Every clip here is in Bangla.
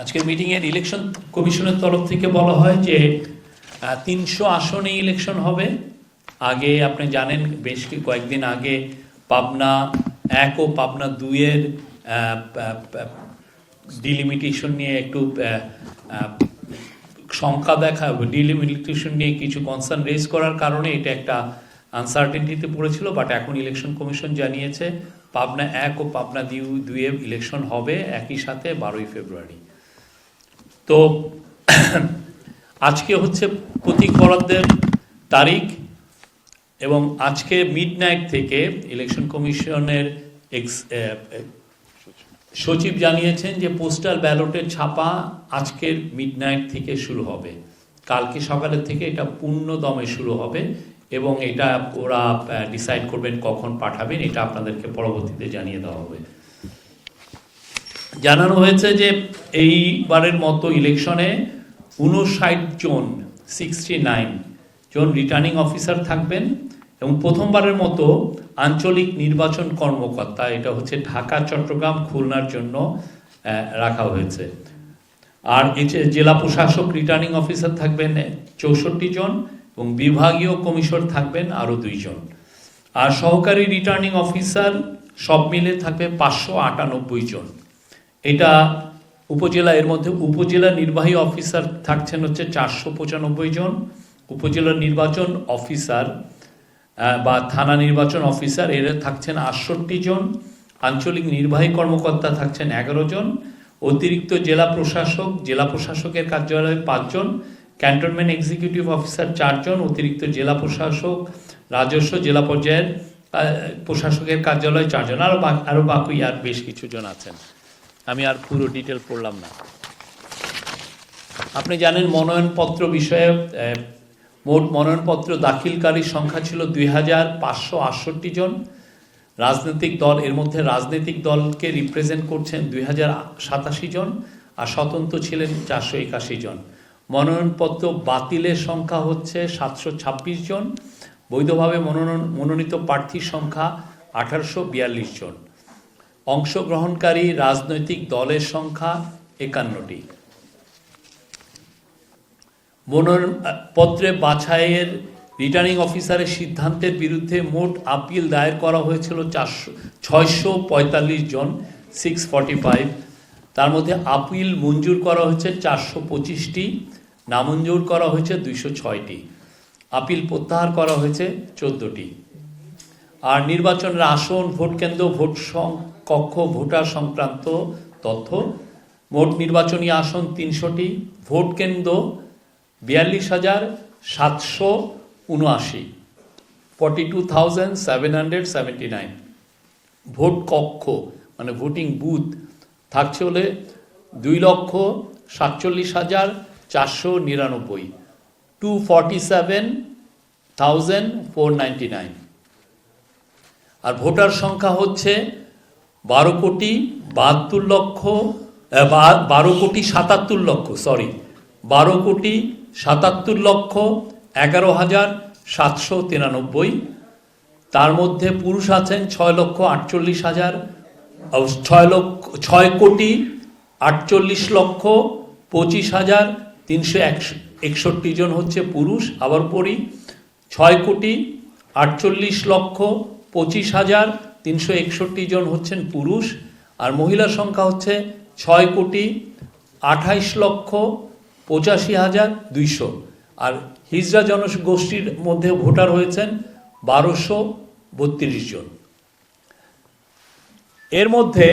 আজকের মিটিংয়ের ইলেকশন কমিশনের তরফ থেকে বলা হয় যে 300 আসনে ইলেকশন হবে। আগে আপনি জানেন বেশ কয়েকদিন আগে পাবনা 1 ও পাবনা 2 এর ডিলিমিটেশন নিয়ে একটু সংখ্যা দেখা, ডিলিমিটেশন নিয়ে কিছু কনসার্ন রেজ করার কারণে এটা একটা আনসার্টেনটিতে পড়েছিল। বাট এখন ইলেকশন কমিশন জানিয়েছে পাবনা 1 ও পাবনা 2 এ ইলেকশন হবে একই সাথে 12ই ফেব্রুয়ারি। তো আজকে হচ্ছে প্রতীক বরাদ্দের তারিখ এবং আজকে মিডনাইট থেকে ইলেকশন কমিশনের সচিব জানিয়েছেন যে পোস্টাল ব্যালটের ছাপা আজকের মিডনাইট থেকে শুরু হবে। কালকে সকালের থেকে এটা পূর্ণ দমে শুরু হবে এবং এটা ওরা ডিসাইড করবেন কখন পাঠাবেন, এটা আপনাদেরকে পরবর্তীতে জানিয়ে দেওয়া হবে। জানানো হয়েছে যে এইবারের মতো ইলেকশনে 69 জন রিটার্নিং অফিসার থাকবেন এবং প্রথমবারের মতো আঞ্চলিক নির্বাচন কর্মকর্তা, এটা হচ্ছে ঢাকা, চট্টগ্রাম, খুলনার জন্য রাখা হয়েছে। আর জেলা প্রশাসক রিটার্নিং অফিসার থাকবেন 64 জন এবং বিভাগীয় কমিশন থাকবেন আরও 2 জন। আর সহকারী রিটার্নিং অফিসার সব মিলে থাকবে 598 জন। এটা উপজেলা, এর মধ্যে উপজেলা নির্বাহী অফিসার থাকছেন হচ্ছে 495 জন, উপজেলা নির্বাচন অফিসার বা থানা নির্বাচন অফিসার এরা থাকছেন 68 জন, আঞ্চলিক নির্বাহী কর্মকর্তা থাকছেন 11 জন, অতিরিক্ত জেলা প্রশাসকের কার্যালয়ে 5 জন, ক্যান্টনমেন্ট এক্সিকিউটিভ অফিসার 4 জন, অতিরিক্ত জেলা প্রশাসক, রাজস্ব জেলা পর্যায়ের প্রশাসকের কার্যালয়ে 4 জন, আরো বাকি আর বেশ কিছু জন আছেন। আমি আর পুরো ডিটেল পড়লাম না। আপনি জানেন মনোনয়নপত্র বিষয়ে মোট মনোনয়নপত্র দাখিলকারীর সংখ্যা ছিল 2568 জন। রাজনৈতিক দল, এর মধ্যে রাজনৈতিক দলকে রিপ্রেজেন্ট করছেন 2087 জন আর স্বতন্ত্র ছিলেন 481 জন। মনোনয়নপত্র বাতিলের সংখ্যা হচ্ছে 726 জন। বৈধভাবে মনোনীত প্রার্থীর সংখ্যা 1842 জন। অংশগ্রহণকারী রাজনৈতিক দলের সংখ্যা 51টি। মনোনয়নপত্রে বাছাইয়ের রিটার্নিং অফিসারের সিদ্ধান্তের বিরুদ্ধে মোট আপিল দায়ের করা হয়েছিল 645 জন, 645। তার মধ্যে আপিল মঞ্জুর করা হয়েছে 425টি, নামঞ্জুর করা হয়েছে 206টি, আপিল প্রত্যাহার করা হয়েছে 14টি। আর নির্বাচনের আসন, ভোট কেন্দ্র, ভোট কক্ষ, ভোটার সংক্রান্ত তথ্য: মোট নির্বাচনী আসন 300টি, ভোট কেন্দ্র 42,779, 42,779। ভোট কক্ষ মানে ভোটিং বুথ থাকছে হলে 2,47,499, 247,499। আর ভোটার সংখ্যা হচ্ছে 12,77,11,793। তার মধ্যে পুরুষ আছেন 6,48,25,361 জন হচ্ছে পুরুষ। আবার পড়ি, 6,48,25,361 জন হচ্ছেন পুরুষ। আর মহিলার সংখ্যা হচ্ছে 6,28,85,200। আর হিজড়া জনগোষ্ঠীর মধ্যে ভোটার হয়েছেন 1232 জন। এর মধ্যে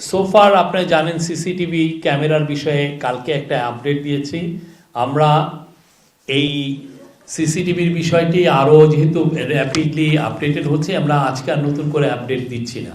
সোফার আপনারা জানেন সিসিটিভি ক্যামেরার বিষয়ে কালকে একটা আপডেট দিয়েছি আমরা। এই সিসিটিভির বিষয়টি আরও যেহেতু র্যাপিডলি আপডেটেড হচ্ছে, আমরা আজকে আর নতুন করে আপডেট দিচ্ছি না।